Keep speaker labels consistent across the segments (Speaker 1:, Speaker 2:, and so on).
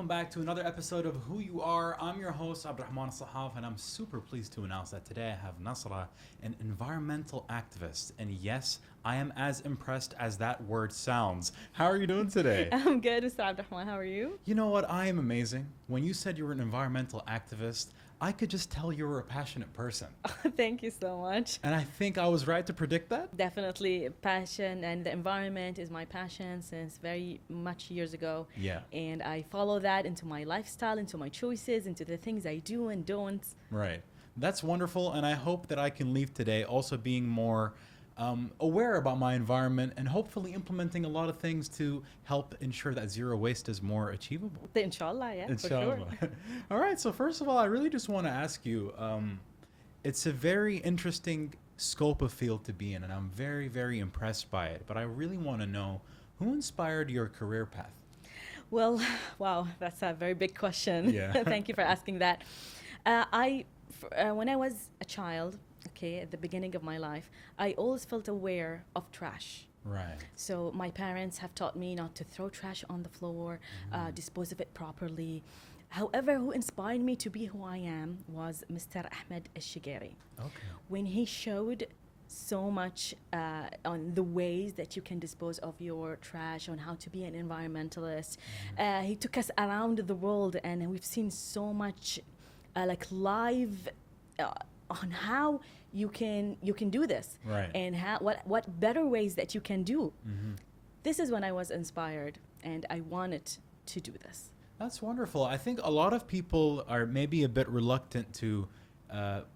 Speaker 1: welcome back to another episode of Who You Are. I'm your host, Abdurrahman Sahaf, and I'm super pleased to announce that today I have Nasra, an environmental activist. And yes, I am as impressed as that word sounds. How are you doing today?
Speaker 2: I'm good, Mr. Abdurrahman. How are you?
Speaker 1: You know what? I am amazing. When you said you were an environmental activist, I could just tell you were a passionate person.
Speaker 2: Thank you so much.
Speaker 1: And I think I was right to predict that?
Speaker 2: Definitely passion, and the environment is my passion since very much years ago.
Speaker 1: Yeah.
Speaker 2: And I follow that into my lifestyle, into my choices, into the things I do and don't.
Speaker 1: Right. That's wonderful. And I hope that I can leave today also being more aware about my environment and hopefully implementing a lot of things to help ensure that zero waste is more achievable.
Speaker 2: Inshallah, yeah,
Speaker 1: Inshallah.
Speaker 2: for sure.
Speaker 1: All right. So first of all, I really just want to ask you, it's a very interesting scope of field to be in, and I'm very, very impressed by it. But I really want to know who inspired your career path?
Speaker 2: Well, wow, that's a very big question.
Speaker 1: Yeah.
Speaker 2: Thank you for asking that. When I was a child, okay, at the beginning of my life, I always felt aware of trash.
Speaker 1: Right.
Speaker 2: So my parents have taught me not to throw trash on the floor, dispose of it properly. However, who inspired me to be who I am was Mr. Ahmed Al-Shigeri.
Speaker 1: Okay.
Speaker 2: When he showed so much on the ways that you can dispose of your trash, on how to be an environmentalist. He took us around the world, and we've seen so much like live on how you can do this,
Speaker 1: Right.
Speaker 2: and what better ways that you can do. This is when I was inspired, and I wanted to do this.
Speaker 1: That's wonderful. I think a lot of people are maybe a bit reluctant to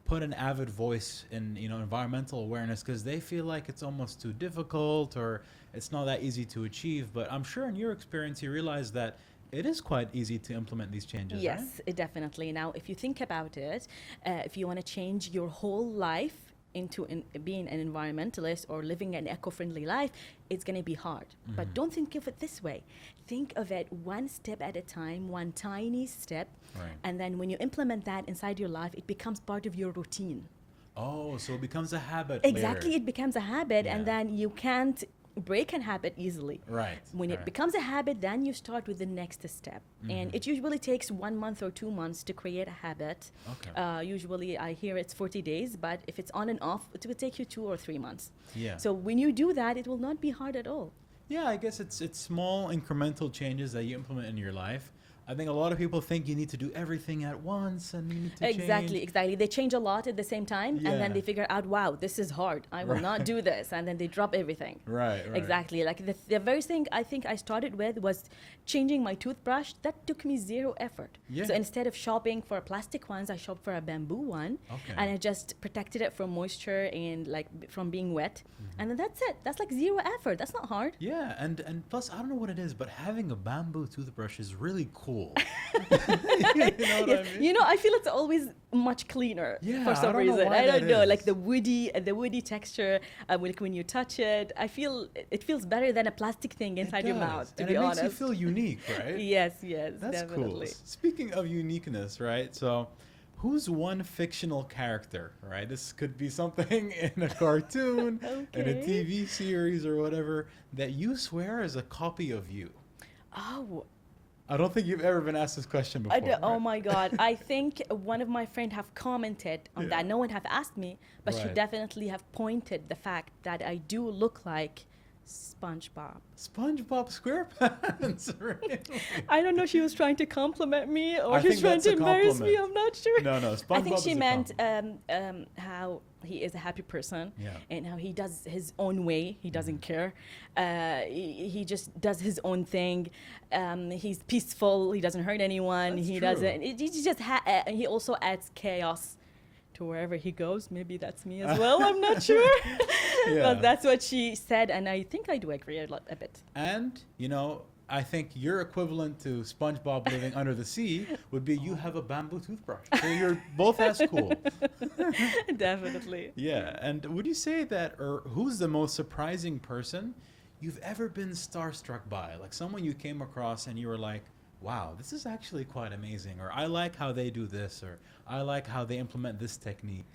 Speaker 1: put an avid voice in, environmental awareness because they feel like it's almost too difficult or it's not that easy to achieve. But I'm sure in your experience, you realize that it is quite easy to implement these changes,
Speaker 2: Yes,
Speaker 1: right?
Speaker 2: definitely. Now, if you think about it, if you want to change your whole life into being an environmentalist or living an eco-friendly life, it's going to be hard. But don't think of it this way. Think of it one step at a time, one tiny step.
Speaker 1: Right.
Speaker 2: And then when you implement that inside your life, it becomes part of your routine.
Speaker 1: Oh, so it becomes a habit
Speaker 2: Exactly,
Speaker 1: later.
Speaker 2: it becomes a habit,
Speaker 1: Yeah.
Speaker 2: and then you can't break a habit easily.
Speaker 1: Right.
Speaker 2: When it
Speaker 1: right.
Speaker 2: becomes a habit, then you start with the next step. And it usually takes 1 month or 2 months to create a habit.
Speaker 1: Okay.
Speaker 2: Usually I hear it's 40 days, but if it's on and off, it will take you 2 or 3 months.
Speaker 1: Yeah.
Speaker 2: So when you do that, it will not be hard at all.
Speaker 1: Yeah, I guess it's small incremental changes that you implement in your life. I think a lot of people think you need to do everything at once and you need to
Speaker 2: Exactly,
Speaker 1: change.
Speaker 2: exactly. They change a lot at the same time, and
Speaker 1: Yeah.
Speaker 2: then they figure out, wow, this is hard. I will
Speaker 1: Right.
Speaker 2: not do this. And then they drop everything.
Speaker 1: Right, right.
Speaker 2: Exactly. Like the very thing I think I started with was changing my toothbrush. That took me zero effort.
Speaker 1: Yeah.
Speaker 2: So instead of shopping for plastic ones, I shopped for a bamboo one.
Speaker 1: Okay.
Speaker 2: And I just protected it from moisture and from being wet. And then that's it. That's like zero effort. That's not hard.
Speaker 1: Yeah, and plus, I don't know what it is, but having a bamboo toothbrush is really cool. You know what I mean?
Speaker 2: I feel it's always much cleaner
Speaker 1: Yeah,
Speaker 2: for
Speaker 1: I
Speaker 2: some
Speaker 1: don't know
Speaker 2: reason.
Speaker 1: why
Speaker 2: I don't
Speaker 1: that
Speaker 2: know,
Speaker 1: is.
Speaker 2: like the woody texture. Like when you touch it, I feel it feels better than a plastic thing inside
Speaker 1: It
Speaker 2: your
Speaker 1: does.
Speaker 2: mouth. To
Speaker 1: and
Speaker 2: be
Speaker 1: it
Speaker 2: honest,
Speaker 1: makes you feel unique, right?
Speaker 2: yes,
Speaker 1: That's
Speaker 2: definitely.
Speaker 1: cool. Speaking of uniqueness, right? So, who's one fictional character, right? This could be something in a cartoon, in a
Speaker 2: Okay.
Speaker 1: TV series, or whatever that you swear is a copy of you.
Speaker 2: Oh,
Speaker 1: I don't think you've ever been asked this question before.
Speaker 2: oh
Speaker 1: right?
Speaker 2: my God! I think one of my friends have commented on
Speaker 1: Yeah.
Speaker 2: that. No one have asked me, but she
Speaker 1: Right.
Speaker 2: definitely have pointed the fact that I do look like SpongeBob.
Speaker 1: SpongeBob SquarePants, really?
Speaker 2: I don't know. She was trying to compliment me, or
Speaker 1: I
Speaker 2: she's
Speaker 1: think
Speaker 2: trying
Speaker 1: that's
Speaker 2: to
Speaker 1: a
Speaker 2: embarrass me.
Speaker 1: compliment.
Speaker 2: I'm not sure.
Speaker 1: No, SpongeBob
Speaker 2: I think she
Speaker 1: is a
Speaker 2: meant
Speaker 1: compliment.
Speaker 2: how he is a happy person,
Speaker 1: Yeah.
Speaker 2: and how he does his own way. He doesn't care. He just does his own thing. He's peaceful. He doesn't hurt anyone.
Speaker 1: That's
Speaker 2: He
Speaker 1: true.
Speaker 2: doesn't. He just he also adds chaos to wherever he goes. Maybe that's me as well. I'm not sure.
Speaker 1: Yeah.
Speaker 2: But that's what she said, and I think I do agree a bit.
Speaker 1: And, I think your equivalent to SpongeBob living under the sea would be you have a bamboo toothbrush. So you're both as cool.
Speaker 2: Definitely.
Speaker 1: Yeah. And would you say that, or who's the most surprising person you've ever been starstruck by? Like someone you came across and you were like, wow, this is actually quite amazing. Or I like how they do this. Or I like how they implement this technique.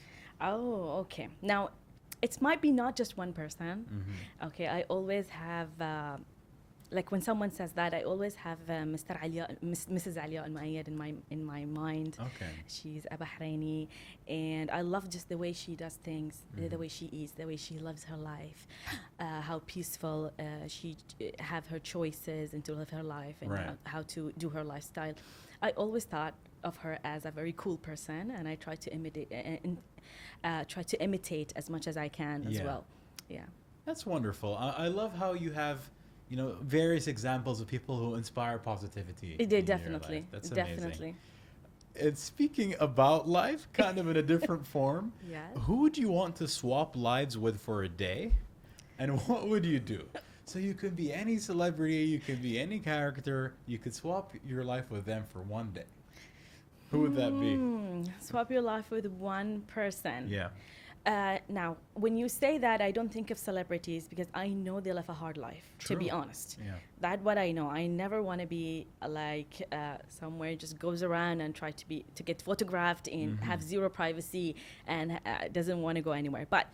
Speaker 2: Oh, okay. Now, it might be not just one person.
Speaker 1: Mm-hmm.
Speaker 2: Okay, I always have like when someone says that, I always have Mrs. Alia al-Muayyad in my mind.
Speaker 1: Okay.
Speaker 2: She's a Bahraini, and I love just the way she does things, the way she eats, the way she lives her life, how peaceful she have her choices and to live her life, and
Speaker 1: Right.
Speaker 2: how to do her lifestyle. I always thought of her as a very cool person, and I try to imitate as much as I can as
Speaker 1: Yeah.
Speaker 2: well. Yeah.
Speaker 1: That's wonderful. I love how you have, various examples of people who inspire positivity.
Speaker 2: It did,
Speaker 1: in your
Speaker 2: definitely.
Speaker 1: life. That's amazing.
Speaker 2: Definitely.
Speaker 1: And speaking about life, kind of in a different form,
Speaker 2: Yeah.
Speaker 1: who would you want to swap lives with for a day? And what would you do? So you could be any celebrity, you could be any character, you could swap your life with them for one day. Who would that be?
Speaker 2: Swap your life with one person.
Speaker 1: Yeah.
Speaker 2: Now, when you say that, I don't think of celebrities because I know they live a hard life, to be
Speaker 1: True.
Speaker 2: honest.
Speaker 1: Yeah.
Speaker 2: That's what I know. I never want to be like somewhere just goes around and try to get photographed and have zero privacy and doesn't want to go anywhere. But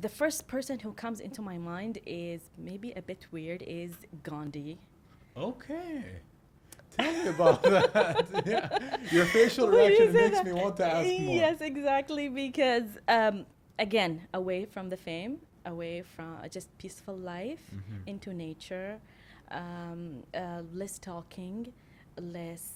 Speaker 2: the first person who comes into my mind is maybe a bit weird is Gandhi.
Speaker 1: Okay. Tell me about that. Yeah. Your facial
Speaker 2: When you
Speaker 1: reaction
Speaker 2: say
Speaker 1: makes
Speaker 2: that-
Speaker 1: me want to ask more.
Speaker 2: Yes, exactly. Because again, away from the fame, away from just peaceful life, into nature, less talking, less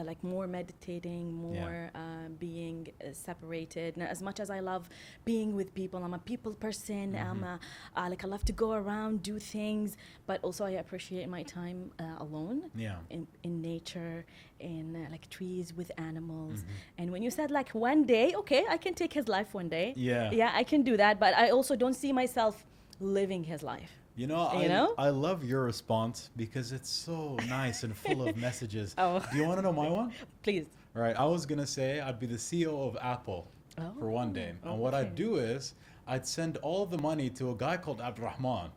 Speaker 2: like more meditating, more being separated. Now, as much as I love being with people, I'm a people person. I love to go around, do things, but also I appreciate my time alone.
Speaker 1: Yeah.
Speaker 2: In nature, in like trees with animals. And when you said like one day, okay, I can take his life one day.
Speaker 1: Yeah.
Speaker 2: I can do that, but I also don't see myself living his life.
Speaker 1: I love your response because it's so nice and full of messages.
Speaker 2: Oh.
Speaker 1: Do you want to know my one?
Speaker 2: Please.
Speaker 1: All right, I was going to say I'd be the CEO of Apple for one day. And what I'd do is I'd send all the money to a guy called Abdurrahman.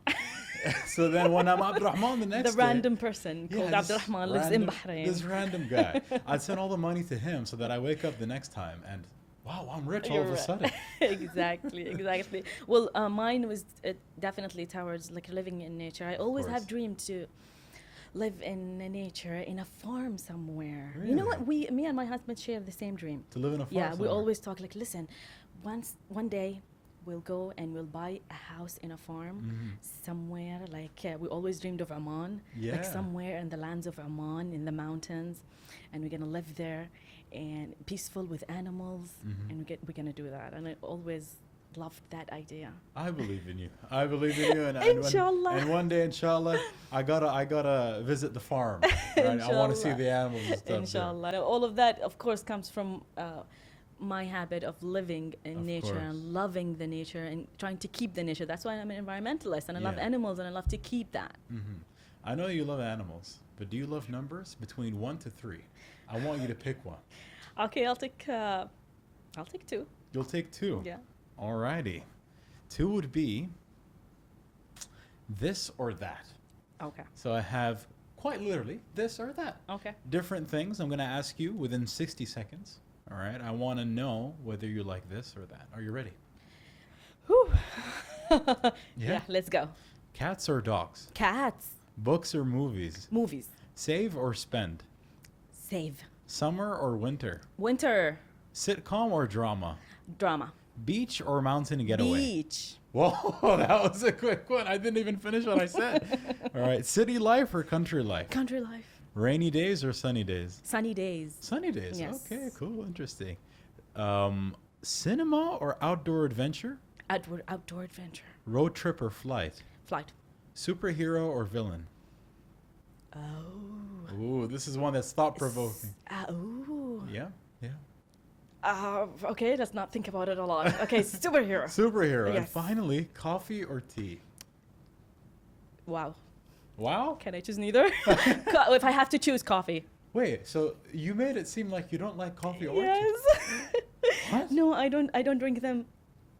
Speaker 1: So then when I'm Abdurrahman the next day...
Speaker 2: Random person called
Speaker 1: this
Speaker 2: Abdurrahman lives in Bahrain.
Speaker 1: This random guy. I'd send all the money to him so that I wake up the next time and, wow, I'm rich all of a sudden.
Speaker 2: Exactly. Well, mine was definitely towards like living in nature. I always have dreamed to live in nature, in a farm somewhere.
Speaker 1: Really?
Speaker 2: You know what? Me and my husband share the same dream.
Speaker 1: To live in a farm
Speaker 2: Yeah, we
Speaker 1: somewhere.
Speaker 2: always talk like, listen, one day we'll go and we'll buy a house in a farm somewhere. Like we always dreamed of Oman, like
Speaker 1: Yeah.
Speaker 2: somewhere in the lands of Oman, in the mountains, and we're gonna live there, and peaceful with animals, and we're gonna do that. And I always loved that idea.
Speaker 1: I believe in you. I believe in you. And
Speaker 2: Inshallah.
Speaker 1: And one day, inshallah, I gotta visit the farm. Right? I want to see
Speaker 2: Inshallah.
Speaker 1: the animals and stuff. there.
Speaker 2: Inshallah. Now, all of that, of course, comes from my habit of living in
Speaker 1: Of
Speaker 2: nature
Speaker 1: course.
Speaker 2: and loving the nature and trying to keep the nature. That's why I'm an environmentalist and I love
Speaker 1: Yeah.
Speaker 2: animals and I love to keep that.
Speaker 1: I know you love animals, but do you love numbers between 1 to 3? I want you to pick one.
Speaker 2: Okay, I'll take 2.
Speaker 1: You'll take 2.
Speaker 2: Yeah.
Speaker 1: Alrighty. 2 would be this or that.
Speaker 2: Okay.
Speaker 1: So I have quite literally this or that.
Speaker 2: Okay.
Speaker 1: Different things I'm going to ask you within 60 seconds. All right. I want to know whether you like this or that. Are you ready?
Speaker 2: Whew.
Speaker 1: Yeah.
Speaker 2: Yeah, let's go.
Speaker 1: Cats or dogs?
Speaker 2: Cats.
Speaker 1: Books or movies?
Speaker 2: Movies.
Speaker 1: Save or spend?
Speaker 2: Save.
Speaker 1: Summer or winter?
Speaker 2: Winter.
Speaker 1: Sitcom or drama?
Speaker 2: Drama.
Speaker 1: Beach or mountain getaway?
Speaker 2: Beach.
Speaker 1: Whoa, that was a quick one. I didn't even finish what I said. All right. City life or country life?
Speaker 2: Country life.
Speaker 1: Rainy days or sunny days?
Speaker 2: Sunny days.
Speaker 1: Sunny days.
Speaker 2: Yes.
Speaker 1: Okay, cool. Interesting. Cinema or outdoor adventure?
Speaker 2: Outdoor adventure.
Speaker 1: Road trip or flight?
Speaker 2: Flight.
Speaker 1: Superhero or villain?
Speaker 2: Oh.
Speaker 1: Ooh, this is one that's thought provoking.
Speaker 2: Ooh.
Speaker 1: Yeah, yeah.
Speaker 2: Okay, let's not think about it a lot. Okay, superhero.
Speaker 1: Superhero. And
Speaker 2: Yes.
Speaker 1: finally, coffee or tea?
Speaker 2: Wow.
Speaker 1: Wow.
Speaker 2: Can I choose neither? If I have to choose coffee.
Speaker 1: Wait, so you made it seem like you don't like coffee or tea?
Speaker 2: Yes.
Speaker 1: What?
Speaker 2: No, I don't drink them.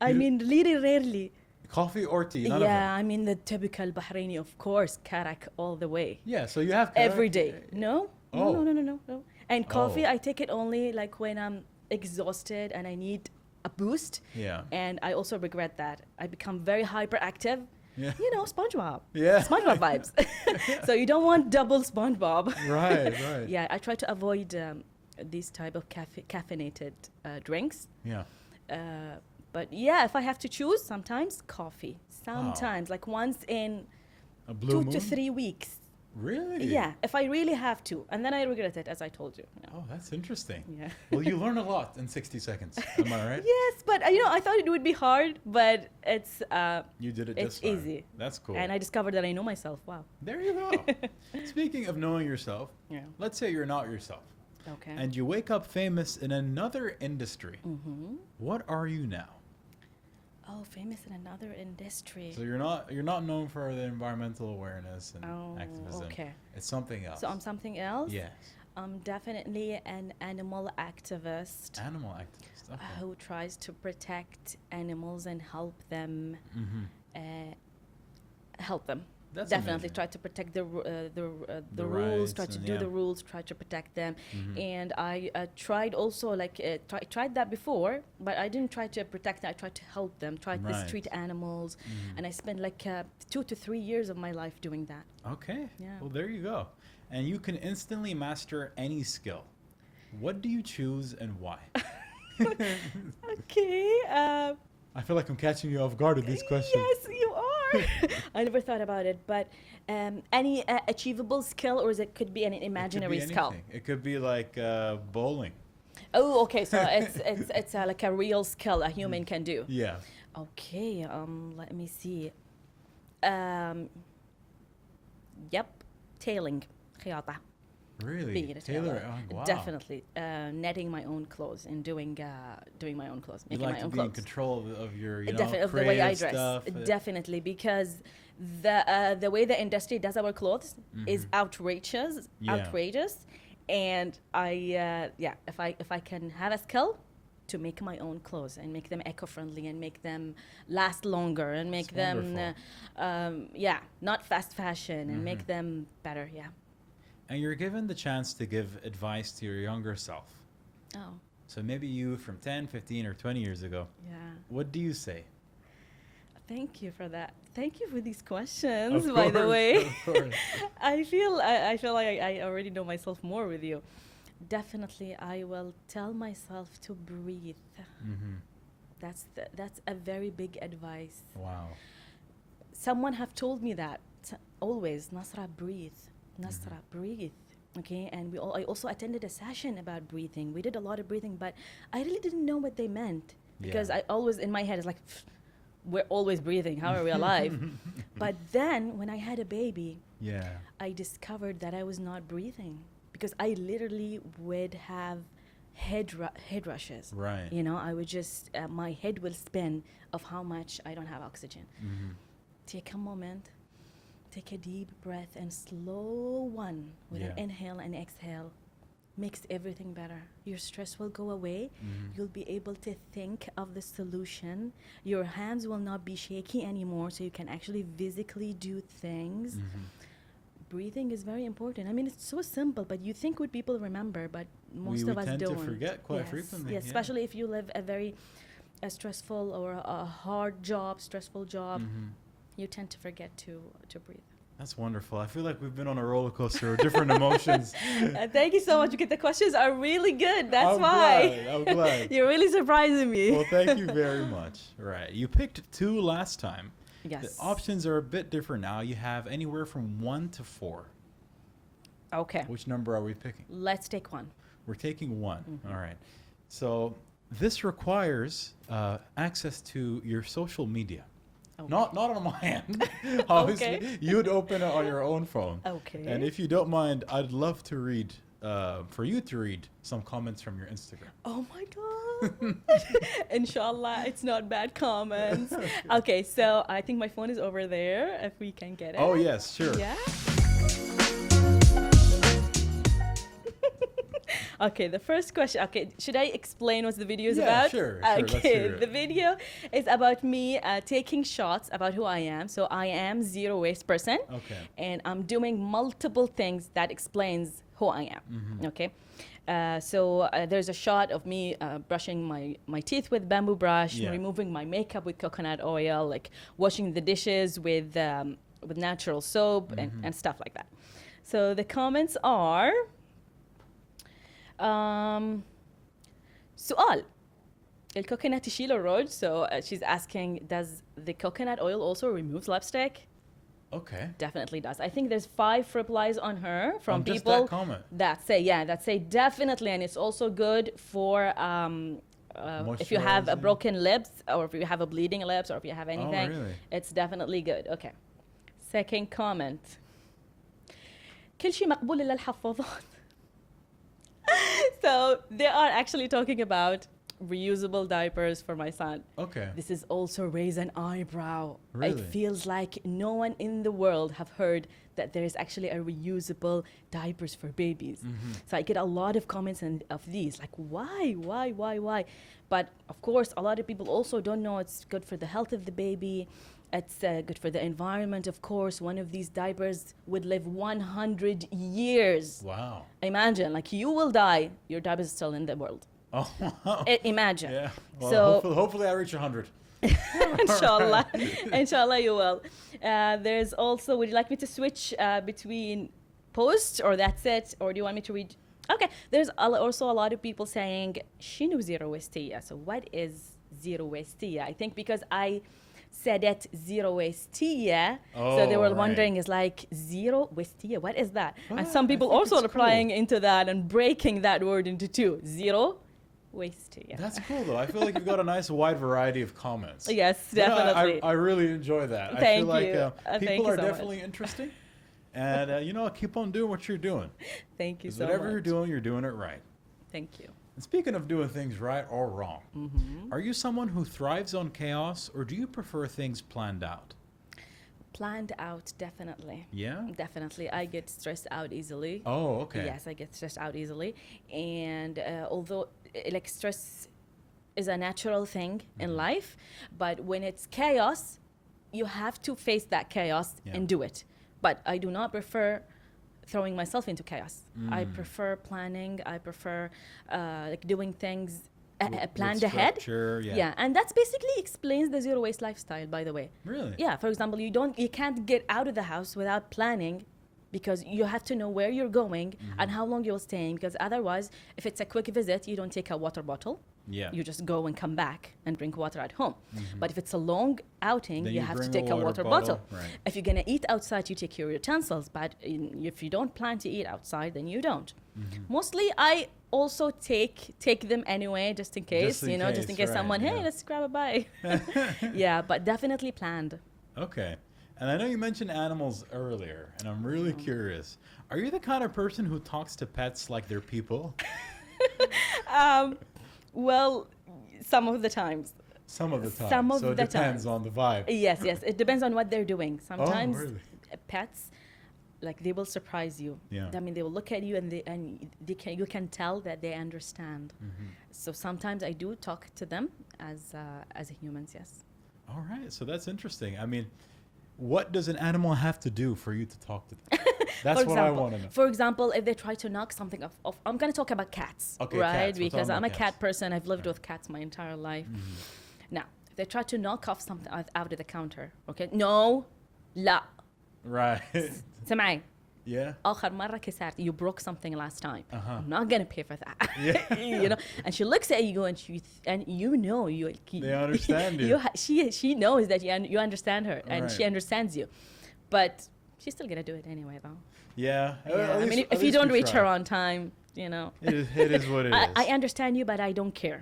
Speaker 2: I
Speaker 1: You-
Speaker 2: mean, really rarely.
Speaker 1: Coffee or tea? None of
Speaker 2: Yeah,
Speaker 1: them.
Speaker 2: I mean the typical Bahraini, of course, karak all the way.
Speaker 1: Yeah, so you have
Speaker 2: Every day. No?
Speaker 1: Oh.
Speaker 2: No. And coffee,
Speaker 1: Oh.
Speaker 2: I take it only like when I'm exhausted and I need a boost.
Speaker 1: Yeah.
Speaker 2: And I also regret that. I become very hyperactive
Speaker 1: Yeah.
Speaker 2: You know, SpongeBob.
Speaker 1: Yeah.
Speaker 2: SpongeBob vibes. So you don't want double SpongeBob.
Speaker 1: Right, right.
Speaker 2: Yeah, I try to avoid these type of caffeinated drinks.
Speaker 1: Yeah.
Speaker 2: But yeah, if I have to choose, sometimes coffee. Sometimes, like once in
Speaker 1: A blue
Speaker 2: 2
Speaker 1: moon?
Speaker 2: to 3 weeks.
Speaker 1: Really?
Speaker 2: Yeah, if I really have to. And then I regret it, as I told you. Yeah.
Speaker 1: Oh, that's interesting.
Speaker 2: Yeah.
Speaker 1: Well, you learn a lot in 60 seconds. Am I right?
Speaker 2: Yes, but you know, I thought it would be hard, but it's
Speaker 1: You did it
Speaker 2: it's
Speaker 1: just fine.
Speaker 2: easy.
Speaker 1: That's cool.
Speaker 2: And I discovered that I know myself. Wow.
Speaker 1: There you go. Speaking of knowing yourself,
Speaker 2: Yeah.
Speaker 1: let's say you're not yourself
Speaker 2: Okay.
Speaker 1: and you wake up famous in another industry.
Speaker 2: Mm-hmm.
Speaker 1: What are you now?
Speaker 2: Oh, famous in another industry.
Speaker 1: So you're not known for the environmental awareness and activism.
Speaker 2: Okay.
Speaker 1: It's something else.
Speaker 2: So I'm something else?
Speaker 1: Yes.
Speaker 2: I'm definitely an animal activist
Speaker 1: Animal activist. Okay.
Speaker 2: who tries to protect animals and help them.
Speaker 1: Mm-hmm.
Speaker 2: Help them.
Speaker 1: That's
Speaker 2: Definitely
Speaker 1: amazing.
Speaker 2: try to protect the
Speaker 1: The
Speaker 2: rules. Try
Speaker 1: rights
Speaker 2: to
Speaker 1: and
Speaker 2: do
Speaker 1: yeah.
Speaker 2: the rules. Try to protect them.
Speaker 1: Mhm.
Speaker 2: And I tried also tried that before, but I didn't try to protect them. I tried to help them. Tried to
Speaker 1: Right.
Speaker 2: mistreat animals,
Speaker 1: Mhm.
Speaker 2: and I spent like 2 to 3 years of my life doing that.
Speaker 1: Okay.
Speaker 2: Yeah.
Speaker 1: Well, there you go. And you can instantly master any skill. What do you choose and why?
Speaker 2: Okay.
Speaker 1: I feel like I'm catching you off guard with these questions.
Speaker 2: Yes, you are. I never thought about it, but any achievable skill, or it could be an imaginary
Speaker 1: It could be
Speaker 2: skill.
Speaker 1: anything. It could be like bowling.
Speaker 2: Oh, okay. So it's like a real skill a human can do.
Speaker 1: Yeah.
Speaker 2: Okay. Let me see. Yep. Tailing. خياطة.
Speaker 1: Really?
Speaker 2: Being a
Speaker 1: Taylor.
Speaker 2: tailor.
Speaker 1: Oh, wow.
Speaker 2: Definitely. Netting my own clothes and doing my own clothes,
Speaker 1: You
Speaker 2: making
Speaker 1: like
Speaker 2: my
Speaker 1: to
Speaker 2: own
Speaker 1: be in
Speaker 2: clothes.
Speaker 1: control of your, you know,
Speaker 2: Definitely, of the way I
Speaker 1: creative
Speaker 2: dress.
Speaker 1: stuff.
Speaker 2: Definitely, because the way the industry does our clothes is outrageous,
Speaker 1: Yeah.
Speaker 2: outrageous, and if I can have a skill to make my own clothes and make them eco-friendly and make them last longer and make
Speaker 1: That's
Speaker 2: them, not fast fashion and make them better. Yeah.
Speaker 1: And you're given the chance to give advice to your younger self.
Speaker 2: Oh,
Speaker 1: So maybe you from 10, 15, or 20 years ago.
Speaker 2: yeah.
Speaker 1: What do you say?
Speaker 2: Thank you for that. Thank you for these questions,
Speaker 1: Of
Speaker 2: by the
Speaker 1: course,
Speaker 2: way.
Speaker 1: of course.
Speaker 2: I feel like I already know myself more with you. Definitely, I will tell myself to breathe.
Speaker 1: Mm-hmm.
Speaker 2: That's a very big advice.
Speaker 1: Wow.
Speaker 2: Someone have told me that always. Nasra, breathe. Nasra, breathe. Okay, and I also attended a session about breathing. We did a lot of breathing, but I really didn't know what they meant because
Speaker 1: Yeah.
Speaker 2: I always in my head is like, we're always breathing. How are we alive? But then when I had a baby,
Speaker 1: Yeah.
Speaker 2: I discovered that I was not breathing because I literally would have head rushes.
Speaker 1: Right.
Speaker 2: You know, I would just, my head will spin of how much I don't have oxygen.
Speaker 1: Mm-hmm.
Speaker 2: Take a moment, take a deep breath and slow one with an
Speaker 1: Yeah.
Speaker 2: inhale and exhale. Makes everything better. Your stress will go away.
Speaker 1: Mhm.
Speaker 2: You'll be able to think of the solution. Your hands will not be shaky anymore, so you can actually physically do things.
Speaker 1: Mhm.
Speaker 2: Breathing is very important. I mean, it's so simple, but you think would people remember, but most
Speaker 1: We
Speaker 2: of us
Speaker 1: tend to
Speaker 2: don't.
Speaker 1: forget quite
Speaker 2: Yes,
Speaker 1: frequently,
Speaker 2: Yes,
Speaker 1: yeah.
Speaker 2: especially if you live a very stressful or a hard job, stressful job,
Speaker 1: Mhm.
Speaker 2: you tend to forget to breathe.
Speaker 1: That's wonderful. I feel like we've been on a roller coaster of different emotions.
Speaker 2: Thank you so much. The questions are really good. That's
Speaker 1: I'm
Speaker 2: why.
Speaker 1: glad, I'm glad.
Speaker 2: You're really surprising me.
Speaker 1: Well, thank you very much. Right. You picked 2 last time.
Speaker 2: Yes.
Speaker 1: The options are a bit different now. You have anywhere from 1 to 4.
Speaker 2: Okay.
Speaker 1: Which number are we picking?
Speaker 2: Let's take one.
Speaker 1: We're taking 1. All right. So this requires access to your social media.
Speaker 2: Okay.
Speaker 1: Not on my hand. Obviously,
Speaker 2: Okay.
Speaker 1: you'd open it on your own phone.
Speaker 2: Okay.
Speaker 1: And if you don't mind, I'd love to read, for you to read some comments from your Instagram.
Speaker 2: Oh my God. Inshallah, it's not bad comments. Okay, so I think my phone is over there, if we can get it.
Speaker 1: Oh, yes, sure.
Speaker 2: Yeah. Okay, the first question. Okay, should I explain what the video is
Speaker 1: Yeah,
Speaker 2: about?
Speaker 1: sure, let's
Speaker 2: Okay,
Speaker 1: hear it.
Speaker 2: the video is about me taking shots about who I am. So I am zero waste person.
Speaker 1: Okay.
Speaker 2: And I'm doing multiple things that explains who I am. Okay. There's a shot of me brushing my teeth with bamboo brush,
Speaker 1: Yeah.
Speaker 2: removing my makeup with coconut oil, like washing the dishes with natural soap and stuff like that. So the comments are سؤال الكوكونات يشيل الروج. So she's asking, does the coconut oil also remove lipstick?
Speaker 1: Okay.
Speaker 2: Definitely does. I think there's 5 replies on her from
Speaker 1: Just
Speaker 2: people
Speaker 1: that comment.
Speaker 2: that say definitely, and it's also good for if you have a
Speaker 1: Moisturizing.
Speaker 2: broken lips, or if you have a bleeding lips, or if you have anything.
Speaker 1: really?
Speaker 2: It's definitely good. Okay. Second comment. كل شيء مقبول إلا الحفاضات. So they are actually talking about reusable diapers for my son.
Speaker 1: Okay.
Speaker 2: This is also raise an eyebrow.
Speaker 1: Really?
Speaker 2: It feels like no one in the world have heard that there is actually a reusable diapers for babies. So I get a lot of comments of these, like why? But of course, a lot of people also don't know it's good for the health of the baby. It's good for the environment, of course. One of these diapers would live 100 years.
Speaker 1: Wow.
Speaker 2: Imagine, like you will die, your diaper is still in the world.
Speaker 1: Oh, wow.
Speaker 2: Imagine.
Speaker 1: Yeah. Well,
Speaker 2: So
Speaker 1: hopefully I reach 100.
Speaker 2: inshallah, inshallah you will. There's also, would you like me to switch between posts, or that's it, or do you want me to read? Okay, there's also a lot of people saying shinu zero wasteya. So what is zero wasteya? I think because I said it zero wasteya, so they were
Speaker 1: right.
Speaker 2: wondering, is like zero wasteya, what is that?
Speaker 1: Well,
Speaker 2: And some
Speaker 1: I
Speaker 2: people
Speaker 1: think
Speaker 2: also
Speaker 1: it's
Speaker 2: replying
Speaker 1: cool.
Speaker 2: into that and breaking that word into 2. Zero wasteya.
Speaker 1: That's cool, though. I feel like you've got a nice wide variety of comments.
Speaker 2: Yes,
Speaker 1: You know,
Speaker 2: definitely.
Speaker 1: I really enjoy that. I
Speaker 2: Thank
Speaker 1: feel like
Speaker 2: you. Thank
Speaker 1: people
Speaker 2: you
Speaker 1: are
Speaker 2: so much.
Speaker 1: definitely interesting. And, keep on doing what you're doing.
Speaker 2: Thank you
Speaker 1: 'Cause
Speaker 2: so
Speaker 1: whatever
Speaker 2: much.
Speaker 1: you're doing it right.
Speaker 2: Thank you.
Speaker 1: And speaking of doing things right or wrong, are you someone who thrives on chaos, or do you prefer things planned out?
Speaker 2: Planned out, definitely.
Speaker 1: Yeah?
Speaker 2: Definitely. I get stressed out easily.
Speaker 1: Oh, okay.
Speaker 2: Yes, I get stressed out easily. And although like stress is a natural thing in life, but when it's chaos, you have to face that chaos and do it. But I do not prefer throwing myself into chaos. I prefer planning. I prefer like doing things planned
Speaker 1: With
Speaker 2: ahead.
Speaker 1: structure,
Speaker 2: Yeah, and that's basically explains the zero waste lifestyle, by the way.
Speaker 1: Really?
Speaker 2: Yeah, for example, you can't get out of the house without planning, because you have to know where you're going and how long you're staying, because otherwise, if it's a quick visit, you don't take a water bottle.
Speaker 1: Yeah.
Speaker 2: You just go and come back and drink water at home. But if it's a long outing,
Speaker 1: Then
Speaker 2: you
Speaker 1: you
Speaker 2: have to
Speaker 1: bring a
Speaker 2: take a
Speaker 1: water
Speaker 2: water bottle.
Speaker 1: bottle, right.
Speaker 2: If you're going to eat outside, you take your utensils. But if you don't plan to eat outside, then you don't. Mostly, I also take them anyway, just in case,
Speaker 1: Just in
Speaker 2: just in
Speaker 1: case,
Speaker 2: case
Speaker 1: right,
Speaker 2: someone, hey,
Speaker 1: yeah.
Speaker 2: let's grab a bite. Yeah, but definitely planned.
Speaker 1: Okay. And I know you mentioned animals earlier, and I'm really curious. Are you the kind of person who talks to pets like they're people?
Speaker 2: Well, some of the times.
Speaker 1: Some of the time.
Speaker 2: Some of
Speaker 1: so it
Speaker 2: the
Speaker 1: depends
Speaker 2: times.
Speaker 1: on the vibe.
Speaker 2: Yes, it depends on what they're doing. Sometimes
Speaker 1: really?
Speaker 2: Pets, like, they will surprise you.
Speaker 1: Yeah.
Speaker 2: I mean, they will look at you and you can tell that they understand. So sometimes I do talk to them as humans. Yes.
Speaker 1: All right. So that's interesting. I mean, what does an animal have to do for you to talk to them? That's what I want to know.
Speaker 2: For example, if they try to knock something off, I'm going to talk about cats,
Speaker 1: Okay,
Speaker 2: right?
Speaker 1: cats. We're
Speaker 2: Because
Speaker 1: talking
Speaker 2: I'm a
Speaker 1: about
Speaker 2: cat
Speaker 1: cats.
Speaker 2: person. I've lived with cats my entire life. Now, if they try to knock off something out of the counter, okay? No, لا.
Speaker 1: Right.
Speaker 2: سمعي.
Speaker 1: Yeah.
Speaker 2: آخر مرة كسرت. You broke something last time.
Speaker 1: Uh-huh.
Speaker 2: I'm not gonna pay for that.
Speaker 1: Yeah.
Speaker 2: And she looks at you and
Speaker 1: They understand you.
Speaker 2: she knows that you understand her and she
Speaker 1: Right.
Speaker 2: understands you, but she's still gonna do it anyway, though.
Speaker 1: Yeah.
Speaker 2: Yeah.
Speaker 1: At
Speaker 2: I mean,
Speaker 1: least-
Speaker 2: if
Speaker 1: at
Speaker 2: you
Speaker 1: least
Speaker 2: don't
Speaker 1: we
Speaker 2: reach
Speaker 1: try.
Speaker 2: her on time,
Speaker 1: It is what it is.
Speaker 2: I understand you, but I don't care.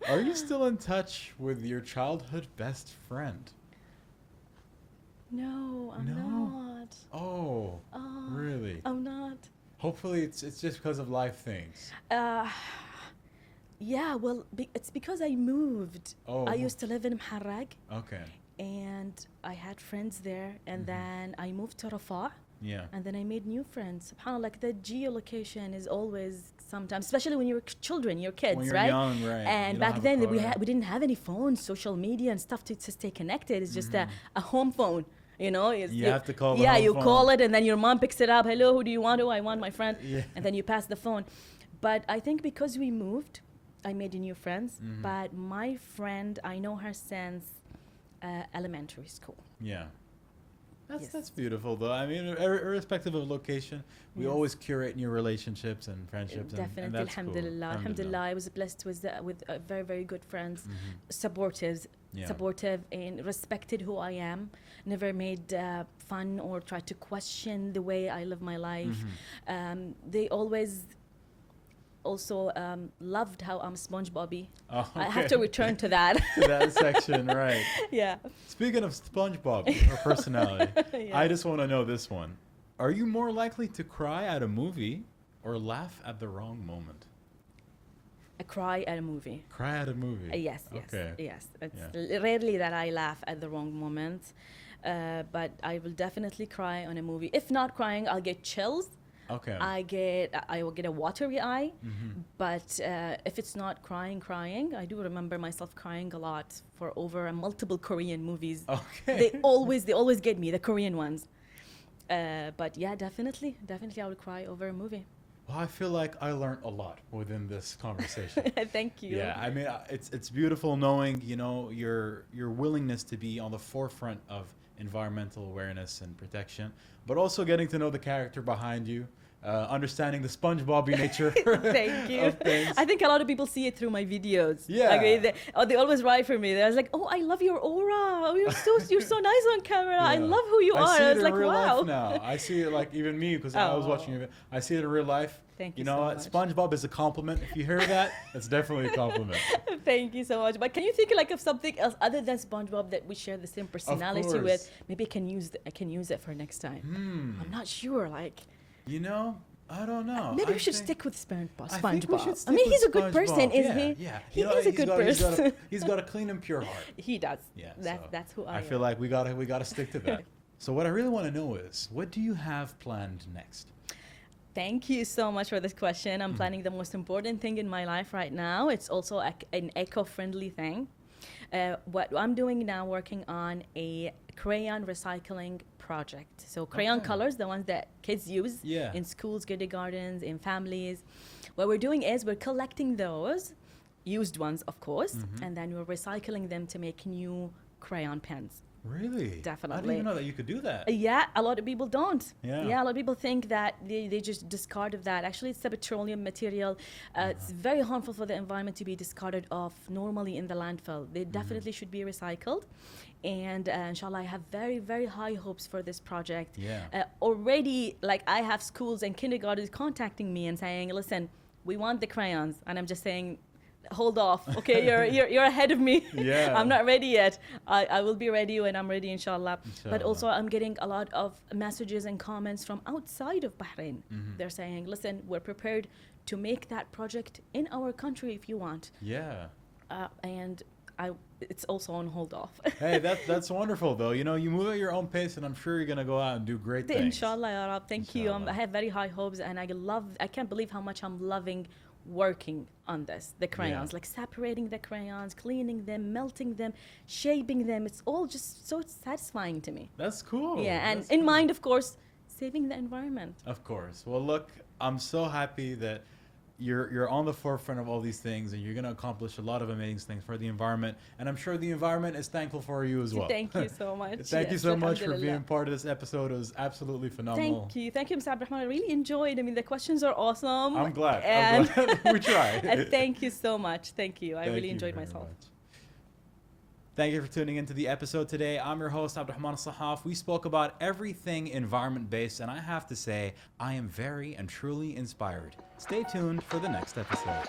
Speaker 1: Are you still in touch with your childhood best friend?
Speaker 2: No, I'm
Speaker 1: No?
Speaker 2: not.
Speaker 1: Oh, really?
Speaker 2: I'm not.
Speaker 1: Hopefully it's just because of life things.
Speaker 2: Yeah, well, it's because I moved.
Speaker 1: Oh.
Speaker 2: I used to live in Mharrag,
Speaker 1: Okay.
Speaker 2: and I had friends there, and then I moved to Rafah.
Speaker 1: Yeah.
Speaker 2: And then I made new friends. SubhanAllah, like the geolocation is always sometimes, especially when you're children, you're kids,
Speaker 1: When you're
Speaker 2: right?
Speaker 1: young, right.
Speaker 2: And
Speaker 1: You don't
Speaker 2: back
Speaker 1: have a
Speaker 2: then
Speaker 1: car.
Speaker 2: we didn't have any phones, social media and stuff to stay connected. It's just a home phone. You know,
Speaker 1: You have to call the
Speaker 2: yeah,
Speaker 1: home
Speaker 2: you
Speaker 1: phone.
Speaker 2: call it, and then your mom picks it up. Hello, who do you want? Oh, I want my friend.
Speaker 1: Yeah.
Speaker 2: And then you pass the phone. But I think because we moved, I made new friends. But my friend, I know her since elementary school.
Speaker 1: Yeah.
Speaker 2: Yes.
Speaker 1: That's beautiful, though. I mean, irrespective of location, we
Speaker 2: Yes.
Speaker 1: always curate new relationships and friendships.
Speaker 2: Definitely,
Speaker 1: and that's
Speaker 2: alhamdulillah.
Speaker 1: Cool.
Speaker 2: Alhamdulillah, I was blessed with very, very good friends, supportive,
Speaker 1: Yeah.
Speaker 2: supportive, and respected who I am. Never made fun or tried to question the way I live my life. They always also loved how I'm SpongeBobby.
Speaker 1: Oh, okay.
Speaker 2: I have to return to that.
Speaker 1: To that section, right.
Speaker 2: Yeah.
Speaker 1: Speaking of SpongeBob, her personality,
Speaker 2: Yeah.
Speaker 1: I just want to know this one. Are you more likely to cry at a movie or laugh at the wrong moment?
Speaker 2: I cry at a movie.
Speaker 1: Cry at a movie?
Speaker 2: Yes, yes,
Speaker 1: Okay.
Speaker 2: yes. It's
Speaker 1: Yeah.
Speaker 2: rarely that I laugh at the wrong moment, but I will definitely cry on a movie. If not crying, I'll get chills.
Speaker 1: Okay.
Speaker 2: I will get a watery eye. But if it's not crying, I do remember myself crying a lot for over multiple Korean movies.
Speaker 1: Okay.
Speaker 2: They always get me, the Korean ones. But yeah, definitely I would cry over a movie.
Speaker 1: Well, I feel like I learned a lot within this conversation.
Speaker 2: Thank you.
Speaker 1: Yeah, I mean, it's beautiful knowing, you know, your willingness to be on the forefront of environmental awareness and protection, but also getting to know the character behind you, understanding the SpongeBob nature.
Speaker 2: Thank you.
Speaker 1: Of things.
Speaker 2: I think a lot of people see it through my videos.
Speaker 1: Yeah.
Speaker 2: Like they always write for me. They're like, "Oh, I love your aura. Oh, you're so nice on camera. I
Speaker 1: Yeah.
Speaker 2: love who you are."
Speaker 1: I see
Speaker 2: I
Speaker 1: it
Speaker 2: was
Speaker 1: in
Speaker 2: like,
Speaker 1: real
Speaker 2: "Wow."
Speaker 1: life now. I see it like even me because I was
Speaker 2: Oh.
Speaker 1: watching it. I see it in real life.
Speaker 2: Thank
Speaker 1: You
Speaker 2: you
Speaker 1: know
Speaker 2: so
Speaker 1: what?
Speaker 2: much.
Speaker 1: SpongeBob is a compliment. If you hear that, it's definitely a compliment.
Speaker 2: Thank you so much. But can you think like of something else other than SpongeBob that we share the same personality
Speaker 1: course.
Speaker 2: with? Maybe I can use it for next time. I'm not sure. Like
Speaker 1: You know, I don't know.
Speaker 2: maybe
Speaker 1: I
Speaker 2: we should
Speaker 1: think-
Speaker 2: stick with SpongeBob.
Speaker 1: I think we should
Speaker 2: I
Speaker 1: stick
Speaker 2: mean,
Speaker 1: with
Speaker 2: he's a good person,
Speaker 1: SpongeBob.
Speaker 2: isn't
Speaker 1: Yeah,
Speaker 2: he?
Speaker 1: yeah.
Speaker 2: He
Speaker 1: You know,
Speaker 2: is a good person.
Speaker 1: He's got a clean and pure heart.
Speaker 2: He does.
Speaker 1: Yeah,
Speaker 2: That's who I am.
Speaker 1: feel like we gotta stick to that. So what I really want to know is, what do you have planned next?
Speaker 2: Thank you so much for this question. I'm planning the most important thing in my life right now. It's also an eco-friendly thing. What I'm doing now, working on a crayon recycling project. So crayon
Speaker 1: Okay.
Speaker 2: colors, the ones that kids use
Speaker 1: Yeah.
Speaker 2: in schools, kindergartens, in families. What we're doing is we're collecting those, used ones, of course, and then we're recycling them to make new crayon pens.
Speaker 1: Really? I didn't
Speaker 2: Definitely.
Speaker 1: even know that you could do that.
Speaker 2: Yeah, a lot of people don't.
Speaker 1: Yeah.
Speaker 2: A lot of people think that they just discard of that. Actually, it's a petroleum material. It's very harmful for the environment to be discarded off normally in the landfill. They definitely should be recycled. And inshallah, I have very, very high hopes for this project.
Speaker 1: Yeah.
Speaker 2: Already, like I have schools and kindergartens contacting me and saying, listen, we want the crayons. And I'm just saying, hold off, okay? You're ahead of me.
Speaker 1: Yeah.
Speaker 2: I'm not ready yet. I will be ready when I'm ready, inshallah. But
Speaker 1: Inshallah.
Speaker 2: also, I'm getting a lot of messages and comments from outside of Bahrain. They're saying, listen, we're prepared to make that project in our country if you want.
Speaker 1: Yeah.
Speaker 2: And it's also on hold off.
Speaker 1: Hey, that's wonderful though. You know, you move at your own pace, and I'm sure you're gonna go out and do great things.
Speaker 2: Inshallah, ya Rab. Thank you.
Speaker 1: Inshallah.
Speaker 2: I have very high hopes, and I can't believe how much I'm loving working on this, the crayons,
Speaker 1: Yeah.
Speaker 2: like separating the crayons, cleaning them, melting them, shaping them. It's all just so satisfying to me.
Speaker 1: That's cool.
Speaker 2: Yeah, and
Speaker 1: That's
Speaker 2: in
Speaker 1: cool.
Speaker 2: mind, of course, saving the environment.
Speaker 1: Of course. Well, look, I'm so happy that you're on the forefront of all these things, and you're going to accomplish a lot of amazing things for the environment, and I'm sure the environment is thankful for you as well.
Speaker 2: Thank you so much.
Speaker 1: Thank you
Speaker 2: Yes,
Speaker 1: so much for
Speaker 2: alhamdulillah.
Speaker 1: being part of this episode. It was absolutely phenomenal.
Speaker 2: Thank you, Mr. Abdurrahman. I really enjoyed. I mean, the questions are awesome.
Speaker 1: I'm glad.
Speaker 2: And
Speaker 1: I'm glad. We try.
Speaker 2: and thank you so much. Thank you. I
Speaker 1: Thank
Speaker 2: really
Speaker 1: you
Speaker 2: enjoyed
Speaker 1: very
Speaker 2: myself.
Speaker 1: much. Thank you for tuning into the episode today. I'm your host, Abdurrahman Sahaf. We spoke about everything environment-based, and I have to say, I am very and truly inspired. Stay tuned for the next episode.